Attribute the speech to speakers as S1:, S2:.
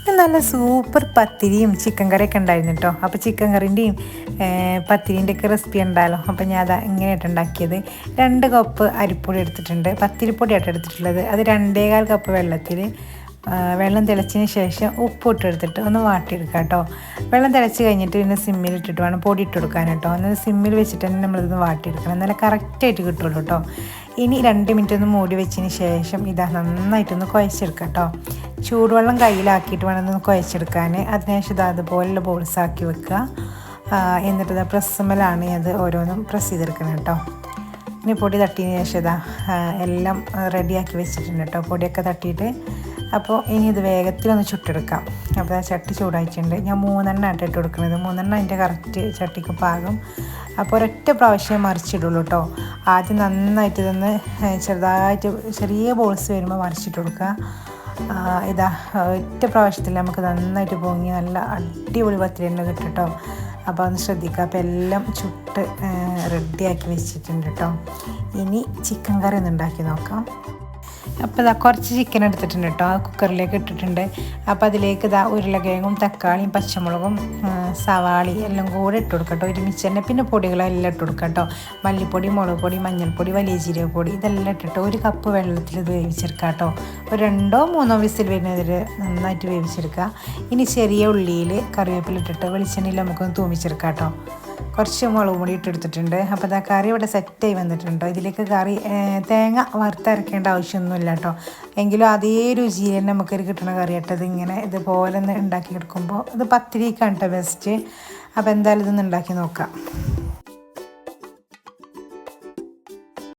S1: നല്ല സൂപ്പർ പത്തിരിയും ചിക്കൻ കറിയൊക്കെ ഉണ്ടായിരുന്നു കേട്ടോ. അപ്പോൾ ചിക്കൻ കറിൻ്റെയും പത്തിരീൻ്റെയൊക്കെ റെസിപ്പി ഉണ്ടല്ലോ. അപ്പോൾ ഞാൻ അതാ ഇങ്ങനെയായിട്ട് ഉണ്ടാക്കിയത്. 2 കപ്പ് അരിപ്പൊടി എടുത്തിട്ടുണ്ട്, പത്തിരിപ്പൊടിയായിട്ട് എടുത്തിട്ടുള്ളത്. അത് 2.25 കപ്പ് വെള്ളത്തിൽ വെള്ളം തിളച്ചതിന് ശേഷം ഉപ്പിട്ട് എടുത്തിട്ട് ഒന്ന് വാട്ടിയെടുക്കുക കേട്ടോ. വെള്ളം തിളച്ച് കഴിഞ്ഞിട്ട് പിന്നെ സിമ്മിലിട്ടിട്ട് വേണം പൊടി ഇട്ട് കൊടുക്കാൻ കേട്ടോ. എന്നാൽ സിമ്മിൽ വെച്ചിട്ട് തന്നെ നമ്മളിതൊന്ന് വാട്ടിയെടുക്കണം, എന്നാലേ കറക്റ്റായിട്ട് കിട്ടുള്ളൂ കേട്ടോ. ഇനി 2 മിനിറ്റ് ഒന്ന് മൂടി വെച്ചതിന് ശേഷം ഇതാ നന്നായിട്ടൊന്ന് കുഴച്ചെടുക്കാം കേട്ടോ. ചൂടുവെള്ളം കയ്യിലാക്കിയിട്ട് വേണം ഒന്ന് കുഴച്ചെടുക്കാൻ. അതിനുശേഷം ഇത് അതുപോലുള്ള ബോൾസാക്കി വെക്കുക. എന്നിട്ട് ഇതാ പ്രസ്സുമ്മലാണ് അത് ഓരോന്നും പ്രസ് ചെയ്തെടുക്കണം കേട്ടോ. ഇനി പൊടി തട്ടിയതിന് ശേഷം ഇതാ എല്ലാം റെഡിയാക്കി വെച്ചിട്ടുണ്ട് കേട്ടോ, പൊടിയൊക്കെ തട്ടിയിട്ട്. അപ്പോൾ ഇനി ഇത് വേഗത്തിലൊന്ന് ചുട്ടെടുക്കാം. അപ്പോൾ ആ ചട്ടി ചൂടായിട്ടുണ്ട്. ഞാൻ 3 ഇട്ട് കൊടുക്കുന്നത്, 3 അതിൻ്റെ കറക്റ്റ് ചട്ടിക്ക് പാകം. അപ്പോൾ ഒരൊറ്റ പ്രാവശ്യം മറിച്ചിടുള്ളൂ കേട്ടോ. ആദ്യം നന്നായിട്ട് ഇതൊന്ന് ചെറുതായിട്ട് ചെറിയ ബോൾസ് വരുമ്പോൾ മറിച്ചിട്ട് കൊടുക്കുക. ഇതാ ഒറ്റ പ്രാവശ്യത്തിൽ നമുക്ക് നന്നായിട്ട് പൊങ്ങി നല്ല അടിപൊളി പത്തിരി തന്നെ കിട്ടും കേട്ടോ. അപ്പോൾ ഒന്ന് ശ്രദ്ധിക്കുക. അപ്പോൾ എല്ലാം ചുട്ട് റെഡിയാക്കി വെച്ചിട്ടുണ്ട് കേട്ടോ. ഇനി ചിക്കൻ കറി ഒന്ന് ഉണ്ടാക്കി നോക്കാം. അപ്പോൾ ഇതാ കുറച്ച് ചിക്കൻ എടുത്തിട്ടുണ്ട് കേട്ടോ, കുക്കറിലേക്ക് ഇട്ടിട്ടുണ്ട്. അപ്പോൾ അതിലേക്ക് ഇതാ ഉരുളക്കിഴങ്ങും തക്കാളിയും പച്ചമുളകും സവാളി എല്ലാം കൂടെ ഇട്ട് കൊടുക്കാം കേട്ടോ, ഒരുമിച്ച് തന്നെ. പിന്നെ പൊടികളെല്ലാം ഇട്ട് കൊടുക്കാം കേട്ടോ. മല്ലിപ്പൊടി, മുളക് പൊടി, മഞ്ഞൾപ്പൊടി, വലിയ ജീരകപ്പൊടി ഇതെല്ലാം ഇട്ടിട്ട് 1 കപ്പ് വെള്ളത്തിൽ ഇത് വേവിച്ചെടുക്കാം കേട്ടോ. ഒരു 2-3 വിസിൽ വരുന്നതിൽ നന്നായിട്ട് വേവിച്ചെടുക്കുക. ഇനി ചെറിയ ഉള്ളിയിൽ കറിവേപ്പില ഇട്ടിട്ട് വെളിച്ചെണ്ണയിൽ നമുക്കൊന്ന് തൂമിച്ചെടുക്കാം കേട്ടോ. കുറച്ച് മുളക് പൊടി ഇട്ടെടുത്തിട്ടുണ്ട്. അപ്പോൾ അതാ കറി ഇവിടെ സെറ്റായി വന്നിട്ടുണ്ടോ. ഇതിലേക്ക് കറി തേങ്ങ വറുത്തരക്കേണ്ട ആവശ്യമൊന്നുമില്ല കേട്ടോ. എങ്കിലും അതേ രുചിയിൽ തന്നെ നമുക്കൊരു കിട്ടുന്ന കറി കേട്ടത്. ഇങ്ങനെ ഇതുപോലെ ഒന്ന് ഉണ്ടാക്കി എടുക്കുമ്പോൾ ഇത് പത്തിരിക്കാണ് കേട്ടോ ബെസ്റ്റ്. അപ്പോൾ എന്തായാലും ഇതൊന്ന് ഉണ്ടാക്കി നോക്കാം.